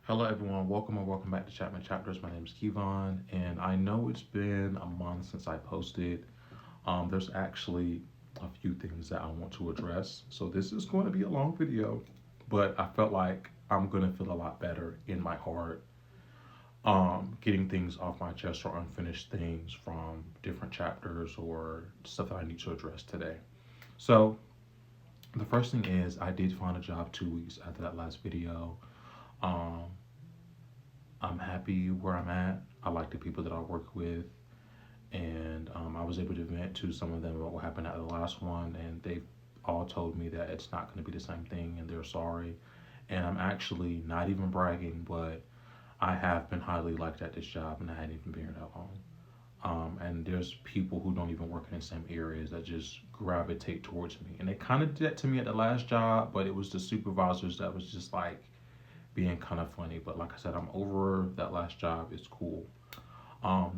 Hello, everyone. Welcome or welcome back to Chapman Chapters. My name is Kevon, and I know it's been a month since I posted. There's actually a few things that I want to address. So, this is going to be a long video, but I felt like I'm going to feel a lot better in my heart getting things off my chest or unfinished things from different chapters or stuff that I need to address today. So, the first thing is I did find a job 2 weeks after that last video. Um, I'm happy where I'm at. I like the people that I work with, and I was able to vent to some of them about what happened at the last one, and they all told me that it's not going to be the same thing, and they're sorry. And I'm actually not even bragging, but I have been highly liked at this job, and I hadn't even been here that long. And there's people who don't even work in the same areas that just gravitate towards me, and they kind of did that to me at the last job, but it was the supervisors that was just like being kind of funny. But like I said, I'm over that last job. It's cool.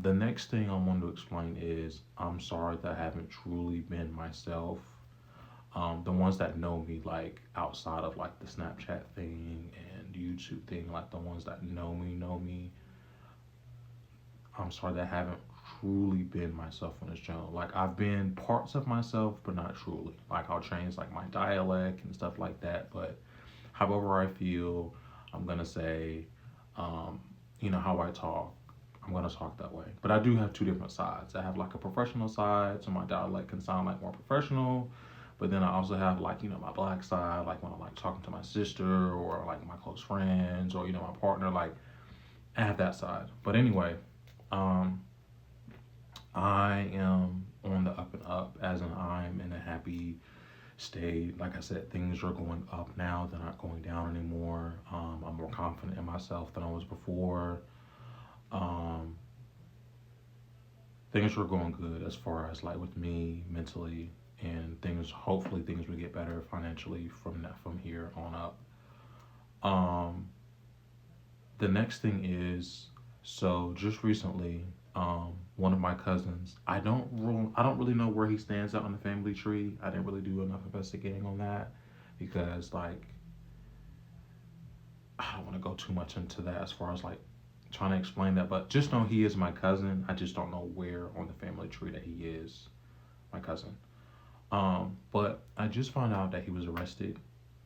The next thing I want to explain is I'm sorry that I haven't truly been myself. The ones that know me, like outside of like the Snapchat thing and YouTube thing, like the ones that know me. I'm sorry that I haven't truly been myself on this channel. Like I've been parts of myself, but not truly. Like I'll change like my dialect and stuff like that. But however I feel, I'm gonna say, um, how I talk. I'm gonna talk that way. But I do have two different sides. I have like a professional side, so my dialect can sound like more professional. But then I also have like my black side, like when I'm like talking to my sister or like my close friends or my partner. Like I have that side. But anyway, um, I am on the up and up, as in I'm in a happy state. Like I said, things are going up now. They're not going down anymore. I'm more confident in myself than I was before. Um, Things were going good as far as like with me mentally, and things. Hopefully, things will get better financially from here on up. Um, the next thing is, so just recently, one of my cousins. I don't really know where he stands out on the family tree. I didn't really do enough investigating on that because like I don't want to go too much into that as far as like trying to explain that, but just know he is my cousin. I just don't know where on the family tree that he is my cousin. But I just found out that he was arrested.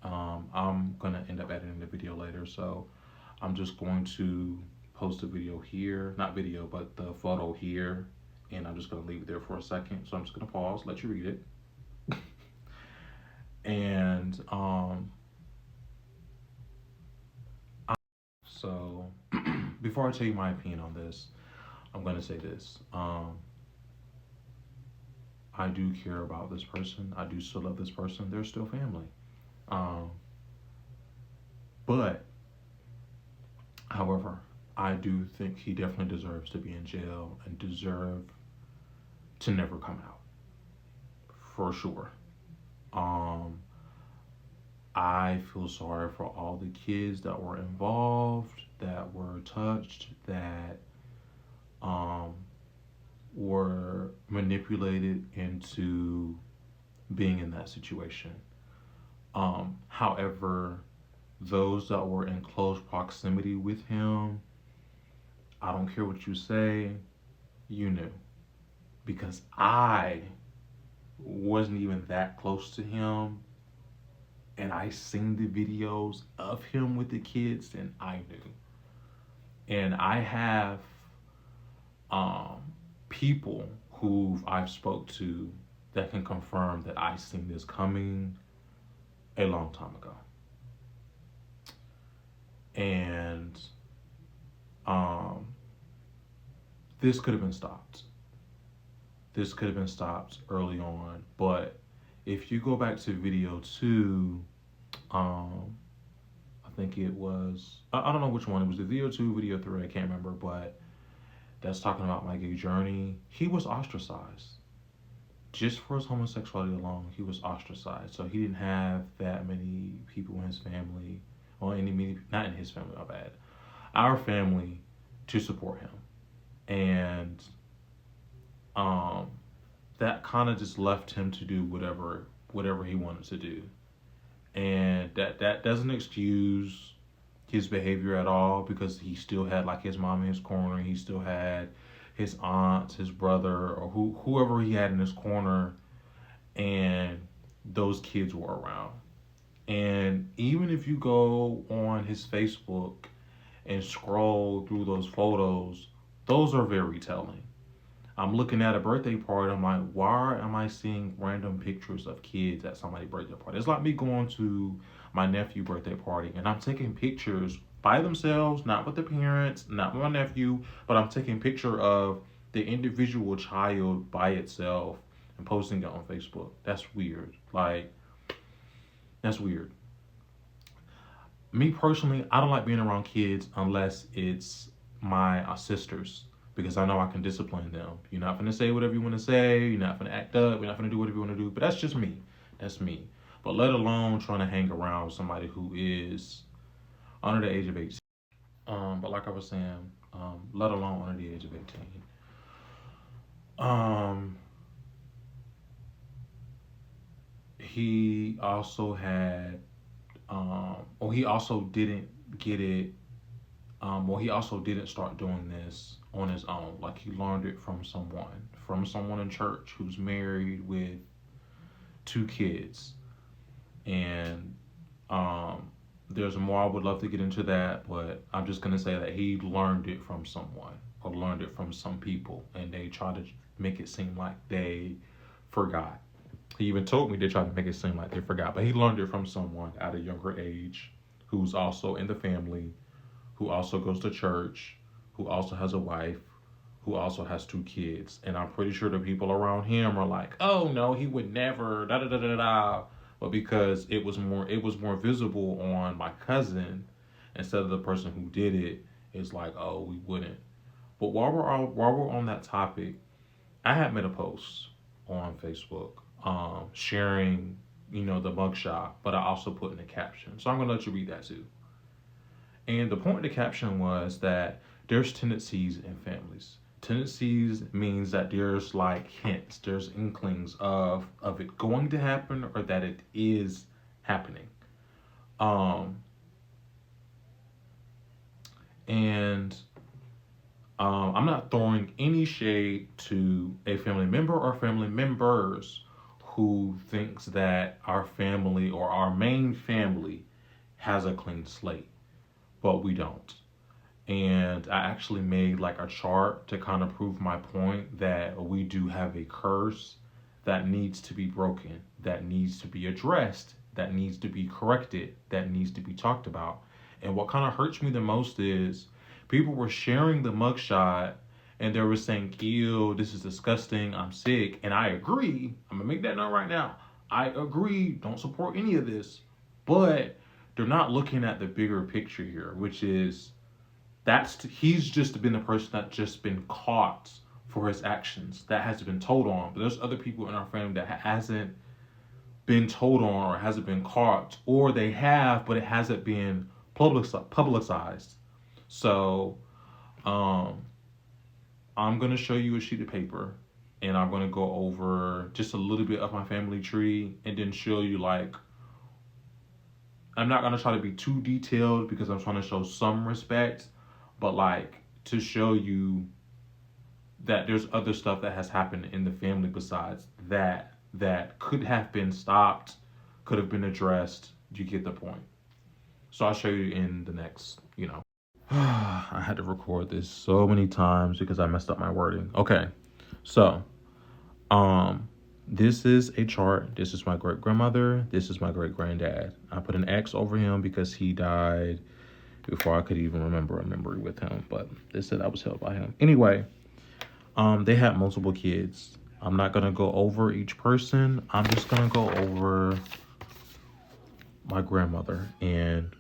I'm gonna end up editing the video later, so I'm just going to post a video here, not video, but the photo here, and I'm just gonna leave it there for a second. So I'm just gonna pause, let you read it, and so before I tell you my opinion on this, I'm gonna say this. I do care about this person. I do still love this person. They're still family. Um, but, however, I do think he definitely deserves to be in jail and deserve to never come out for sure. Um, I feel sorry for all the kids that were involved, that were touched, that um, were manipulated into being in that situation. However, those that were in close proximity with him, I don't care what you say, you knew. Because I wasn't even that close to him, and I seen the videos of him with the kids, and I knew. And I have um, people who I've spoke to that can confirm that I seen this coming a long time ago. And um, this could have been stopped. This could have been stopped early on. But if you go back to video two, um, I think it was, I don't know which one. It was the video two, video three, I can't remember, but that's talking about my gay journey. He was ostracized. Just for his homosexuality alone, he was ostracized. So he didn't have that many people in his family, or not in his family, my bad, our family to support him. And um, that kind of just left him to do whatever he wanted to do, and that doesn't excuse his behavior at all because he still had like his mom in his corner. He still had his aunts, his brother, or whoever he had in his corner, and those kids were around. And even if you go on his Facebook and scroll through those photos, those are very telling. I'm looking at a birthday party. I'm like, why am I seeing random pictures of kids at somebody's birthday party? It's like me going to my nephew's birthday party and I'm taking pictures by themselves, not with the parents, not with my nephew, but I'm taking picture of the individual child by itself and posting it on Facebook. That's weird. Like, that's weird. Me personally, I don't like being around kids unless it's my sisters because I know I can discipline them. You're not gonna say whatever you want to say. You're not gonna act up. You're not gonna do whatever you want to do. But that's just me. That's me. But let alone trying to hang around with somebody who is under the age of 18. But like I was saying, let alone under the age of 18. Um, he also had, or he also didn't get it. Well, he also didn't start doing this on his own. Like he learned it from someone in church who's married with two kids. And there's more I would love to get into that, but I'm just gonna say that he learned it from someone or learned it from some people, and they try to make it seem like they forgot. He even told me they tried to make it seem like they forgot, but he learned it from someone at a younger age who's also in the family, who also goes to church, who also has a wife, who also has two kids. And I'm pretty sure the people around him are like, oh no, he would never, da da da da da. But because it was more visible on my cousin instead of the person who did it, it's like, oh, we wouldn't. But while we're on that topic, I had made a post on Facebook, sharing, the mugshot, but I also put in a caption. So I'm gonna let you read that too. And the point of the caption was that there's tendencies in families. Tendencies means that there's like hints, there's inklings of it going to happen or that it is happening. Um, and I'm not throwing any shade to a family member or family members who thinks that our family or our main family has a clean slate, but we don't. And I actually made like a chart to kind of prove my point that we do have a curse that needs to be broken, that needs to be addressed, that needs to be corrected, that needs to be talked about. And what kind of hurts me the most is people were sharing the mugshot and they were saying, ew, this is disgusting, I'm sick. And I agree. I'm gonna make that note right now. I agree, don't support any of this. But they're not looking at the bigger picture here, which is he's just been the person that just been caught for his actions that has been told on. But there's other people in our family that hasn't been told on or hasn't been caught, or they have, but it hasn't been publicized. So, um, I'm gonna show you a sheet of paper, and I'm gonna go over just a little bit of my family tree, and then show you like I'm not gonna try to be too detailed because I'm trying to show some respect, but like to show you that there's other stuff that has happened in the family besides that could have been stopped, could have been addressed. You get the point. So I'll show you in the next. I had to record this so many times because I messed up my wording. Okay, so um, this is a chart. This is my great grandmother. This is my great granddad. I put an X over him because he died before I could even remember a memory with him. But they said I was held by him. Anyway, they had multiple kids. I'm not gonna go over each person. I'm just gonna go over my grandmother and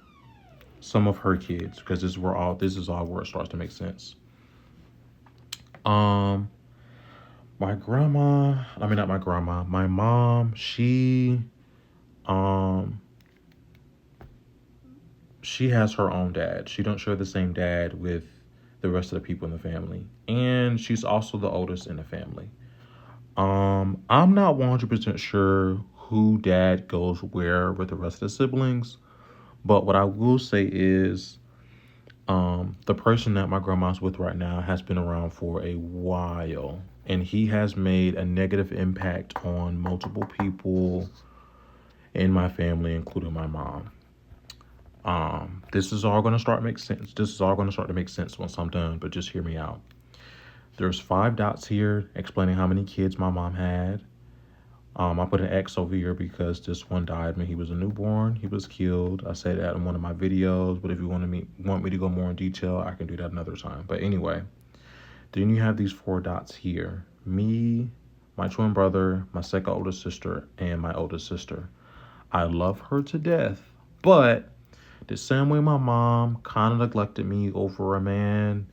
some of her kids because this is all where it starts to make sense. Um, my grandma, I mean not my grandma, my mom, um she has her own dad. She don't share the same dad with the rest of the people in the family. And she's also the oldest in the family. I'm not 100% sure who dad goes where with the rest of the siblings, but what I will say is The person that my grandma's with right now has been around for a while, and he has made a negative impact on multiple people in my family, including my mom. This is all going to start make sense. This is all going to start to make sense once I'm done, but just hear me out. There's 5 dots here explaining how many kids my mom had. I put an X over here because this one died when he was a newborn. He was killed. I said that in one of my videos, but if you want me to go more in detail, I can do that another time. But anyway, then you have these 4 dots here. Me, my twin brother, my second oldest sister, and my oldest sister. I love her to death, but the same way my mom kind of neglected me over a man,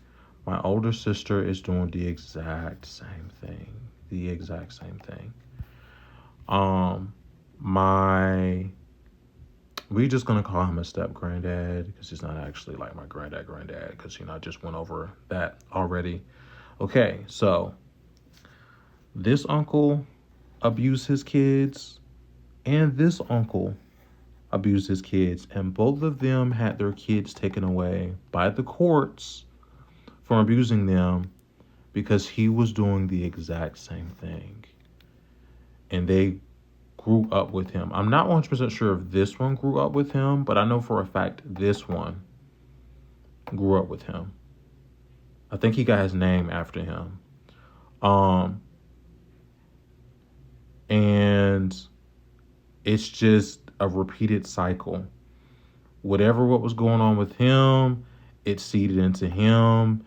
my older sister is doing the exact same thing. The exact same thing. My we just gonna call him a step granddad because he's not actually like my granddad because I just went over that already. Okay, so this uncle abused his kids, and this uncle abused his kids, and both of them had their kids taken away by the courts from abusing them because he was doing the exact same thing. And they grew up with him. I'm not 100% sure if this one grew up with him, but I know for a fact this one grew up with him. I think he got his name after him. And it's just a repeated cycle. Whatever what was going on with him, it seeded into him.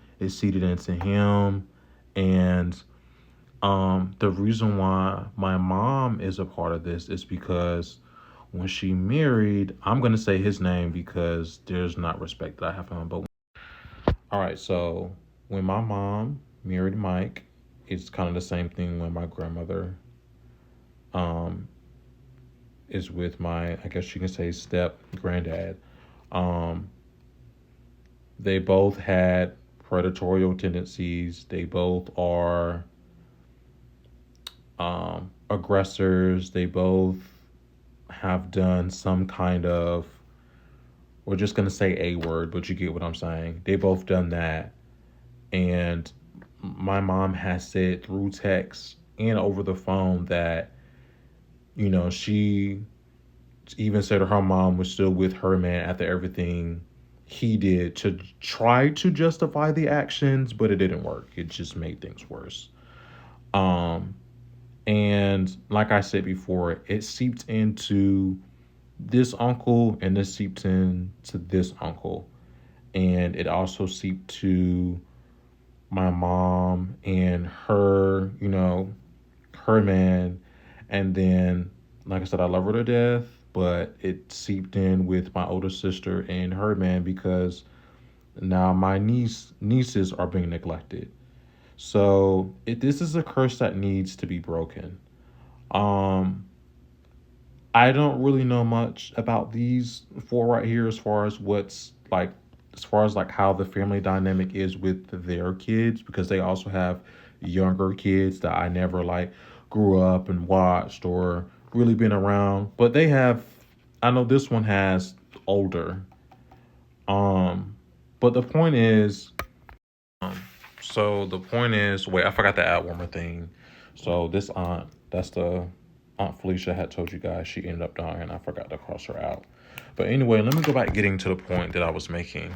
And the reason why my mom is a part of this is because when she married, I'm going to say his name because there's not respect that I have for him. But all right, so when my mom married Mike, it's kind of the same thing when my grandmother is with my, I guess you can say, step granddad. They both had predatorial tendencies. They both are aggressors. They both have done some kind of, we're just going to say a word, but you get what I'm saying. They both done that. And my mom has said through text and over the phone that, she even said her mom was still with her man after everything he did to try to justify the actions, but it didn't work. It just made things worse. And like I said before, it seeped into this uncle and this seeped into this uncle. And it also seeped to my mom and her, her man. And then, like I said, I love her to death, but it seeped in with my older sister and her man because now my nieces are being neglected. So this is a curse that needs to be broken. I don't really know much about these 4 right here as far as how the family dynamic is with their kids, because they also have younger kids that I never grew up and watched or really been around. But I know this one has older. But the point is, wait, I forgot to add one more thing. So this aunt, that's the Aunt Felicia had told you guys she ended up dying. I forgot to cross her out. But anyway, let me go back getting to the point that I was making.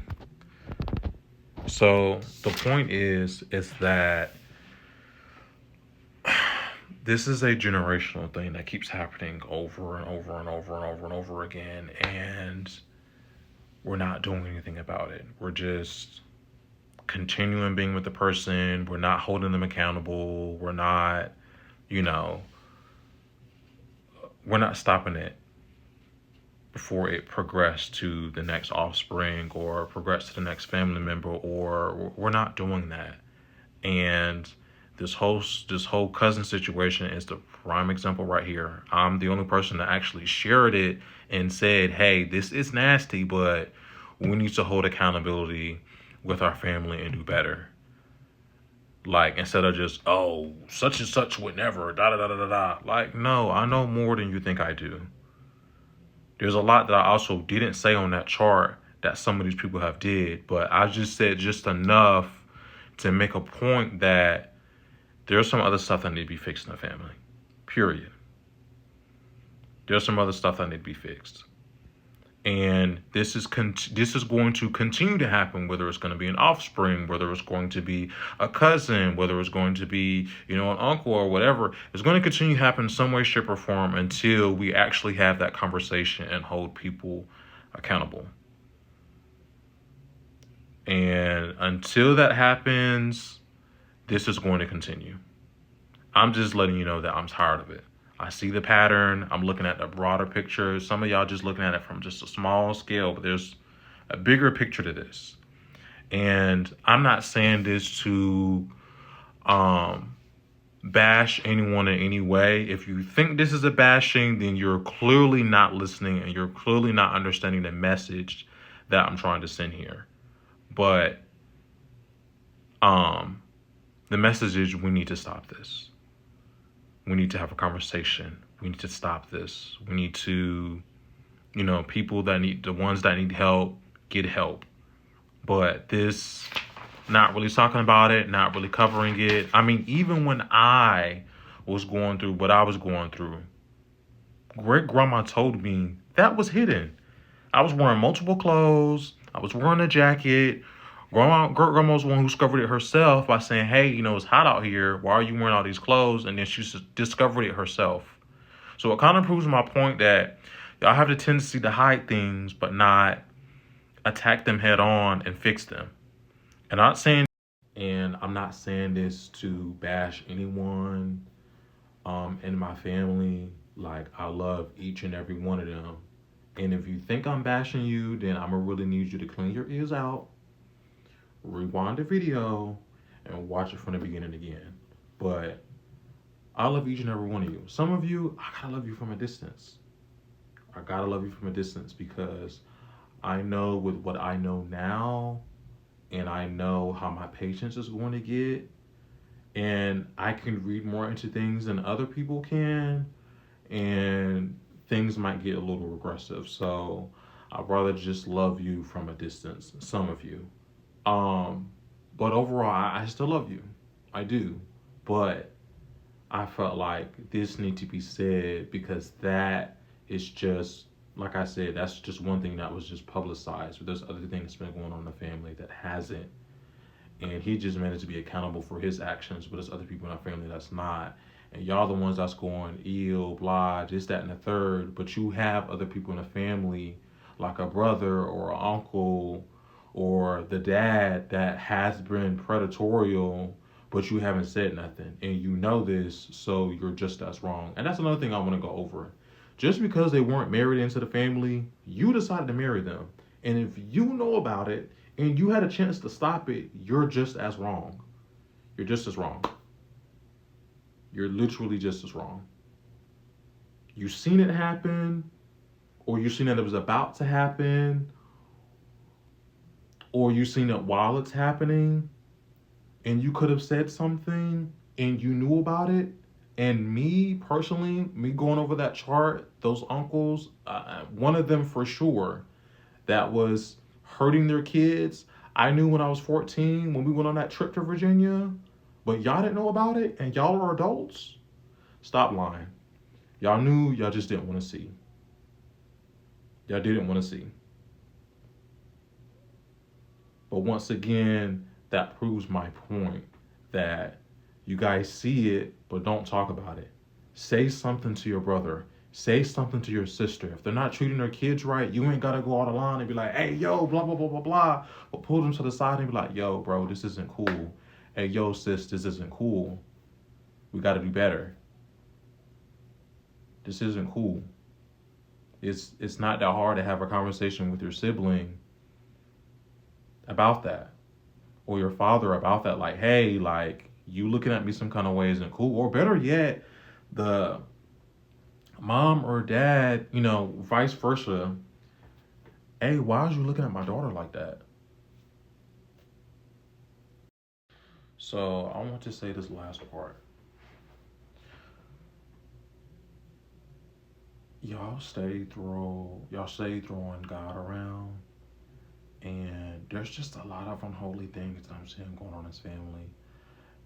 So the point is that this is a generational thing that keeps happening over and over and over and over and over again. And we're not doing anything about it. We're just continuing being with the person. We're not holding them accountable. We're not, we're not stopping it before it progressed to the next offspring or progressed to the next family member, or we're not doing that. And this whole cousin situation is the prime example right here. I'm the only person that actually shared it and said, hey, this is nasty, but we need to hold accountability with our family and do better. Instead of just, oh, such and such would never, da da da da da. No, I know more than you think I do. There's a lot that I also didn't say on that chart that some of these people have did, but I just said just enough to make a point that there's some other stuff that need to be fixed in the family. Period. There's some other stuff that need to be fixed. And this is going to continue to happen, whether it's going to be an offspring, whether it's going to be a cousin, whether it's going to be, an uncle or whatever. It's going to continue to happen in some way, shape, or form until we actually have that conversation and hold people accountable. And until that happens, this is going to continue. I'm just letting you know that I'm tired of it. I see the pattern. I'm looking at the broader picture. Some of y'all just looking at it from just a small scale, but there's a bigger picture to this. And I'm not saying this to bash anyone in any way. If you think this is a bashing, then you're clearly not listening and you're clearly not understanding the message that I'm trying to send here. But the message is we need to stop this. We need to have a conversation. We need to stop this. We need to, people the ones that need help, get help. But this, not really talking about it, not really covering it. I mean, even when I was going through what I was going through, great grandma told me that was hidden. I was wearing multiple clothes. I was wearing a jacket. Grandma was the one who discovered it herself by saying, hey, it's hot out here. Why are you wearing all these clothes? And then she discovered it herself. So it kind of proves my point that y'all have the tendency to hide things, but not attack them head on and fix them. And I'm not saying this to bash anyone in my family. Like, I love each and every one of them. And if you think I'm bashing you, then I'm going to really need you to clean your ears out, rewind the video, and watch it from the beginning again. But I love each and every one of you. Some of you, I gotta love you from a distance. I gotta love you from a distance because I know with what I know now, and I know how my patience is going to get, and I can read more into things than other people can, and things might get a little aggressive. So I'd rather just love you from a distance, some of you. But overall, I still love you. I do. But I felt like this need to be said because that is just, like I said, that's just one thing that was just publicized. But there's other things that's been going on in the family that hasn't. And he just managed to be accountable for his actions, but there's other people in our family that's not. And y'all the ones that's going ill, blah, this, that, and the third. But you have other people in the family, like a brother or an uncle or the dad that has been predatorial, but you haven't said nothing. And you know this, so you're just as wrong. And that's another thing I want to go over. Just because they weren't married into the family, you decided to marry them. And if you know about it and you had a chance to stop it, you're just as wrong. You're just as wrong. You're literally just as wrong. You seen it happen, or you seen that it was about to happen, or you seen it while it's happening, and you could have said something and you knew about it. And me personally, me going over that chart, those uncles, one of them for sure that was hurting their kids. I knew when I was 14 when we went on that trip to Virginia, but y'all didn't know about it and y'all are adults. Stop lying. Y'all knew, y'all just didn't want to see. Y'all didn't want to see. But once again, that proves my point that you guys see it, but don't talk about it. Say something to your brother. Say something to your sister. If they're not treating their kids right, you ain't got to go out of line and be like, hey, yo, blah, blah, blah, blah, blah. But pull them to the side and be like, yo, bro, this isn't cool. Hey, yo, sis, this isn't cool. We got to do better. This isn't cool. It's not that hard to have a conversation with your sibling about that. Or your father about that. Like, hey, like, you looking at me some kind of way isn't cool. Or better yet, the mom or dad, vice versa. Hey, why is you looking at my daughter like that? So I want to say this last part. Y'all stay throwing God around. And there's just a lot of unholy things that I'm seeing going on in this family.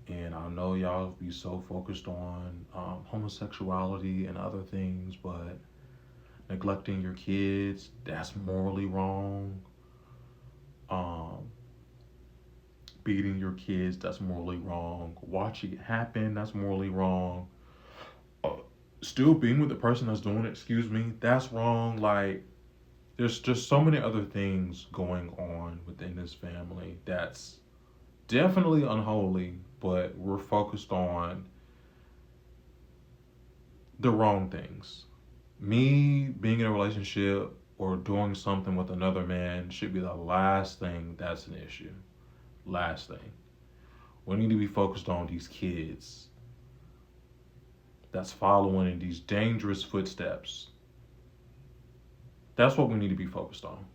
And I know y'all be so focused on homosexuality and other things, but neglecting your kids, that's morally wrong. Um, Beating your kids, that's morally wrong. Watching it happen, that's morally wrong. Uh, Still being with the person that's doing it, excuse me, that's wrong. Like, there's just so many other things going on within this family that's definitely unholy, but we're focused on the wrong things. Me being in a relationship or doing something with another man should be the last thing that's an issue. Last thing. We need to be focused on these kids that's following in these dangerous footsteps. That's what we need to be focused on.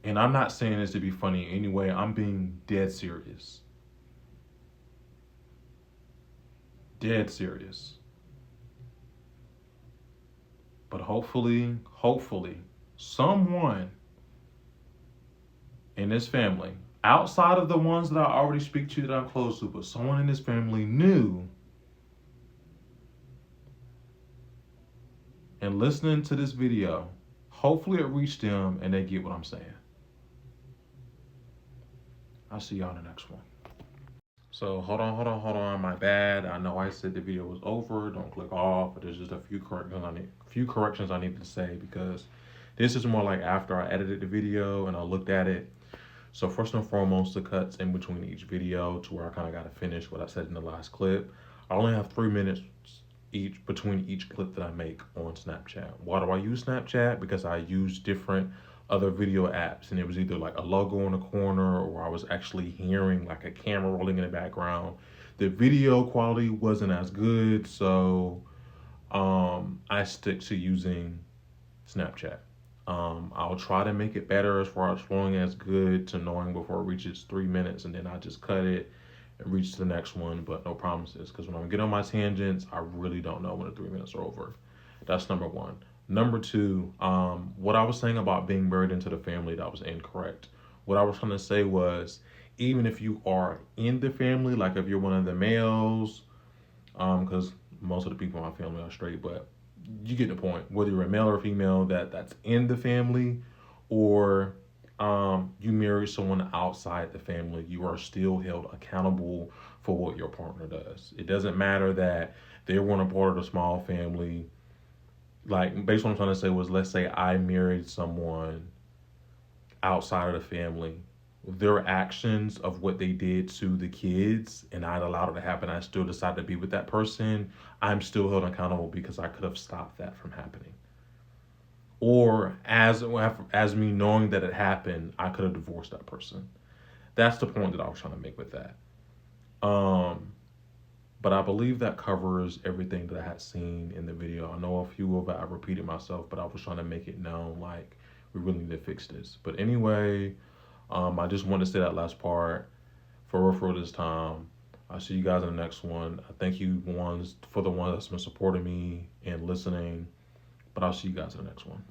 And I'm not saying this to be funny anyway. I'm being dead serious. Dead serious. But hopefully, someone in this family, outside of the ones that I already speak to that I'm close to, but someone in this family knew and listening to this video, hopefully it reached them and they get what I'm saying. I'll see y'all in the next one. So hold on. My bad. I know I said the video was over. Don't click off. But there's just a few corrections I need to say because this is more like after I edited the video and I looked at it. So first and foremost, the cuts in between each video to where I kind of got to finish what I said in the last clip. I only have 3 minutes each between each clip that I make on Snapchat. Why do I use Snapchat? Because I use different other video apps, and it was either like a logo in the corner or I was actually hearing like a camera rolling in the background. The video quality wasn't as good, so I stick to using Snapchat. I'll try to make it better as far as flowing as good to knowing before it reaches 3 minutes, and then I just cut it and reach to the next one, but no promises. Because when I get on my tangents, I really don't know when the 3 minutes are over. That's number one. Number two, what I was saying about being married into the family, that was incorrect. What I was trying to say was, even if you are in the family, like if you're one of the males, because most of the people in my family are straight, but you get the point. Whether you're a male or female that's in the family, or you marry someone outside the family, you are still held accountable for what your partner does. It doesn't matter that they weren't a part of the small family. Like, basically, what I'm trying to say was, let's say I married someone outside of the family. Their actions of what they did to the kids, and I'd allowed it to happen, I still decided to be with that person, I'm still held accountable because I could have stopped that from happening. Or as me knowing that it happened, I could have divorced that person. That's the point that I was trying to make with that. Um, but I believe that covers everything that I had seen in the video. I know a few of it I repeated myself, but I was trying to make it known like we really need to fix this. But anyway, I just wanted to say that last part for real this time. I'll see you guys in the next one. I thank you ones for the ones that's been supporting me and listening. But I'll see you guys in the next one.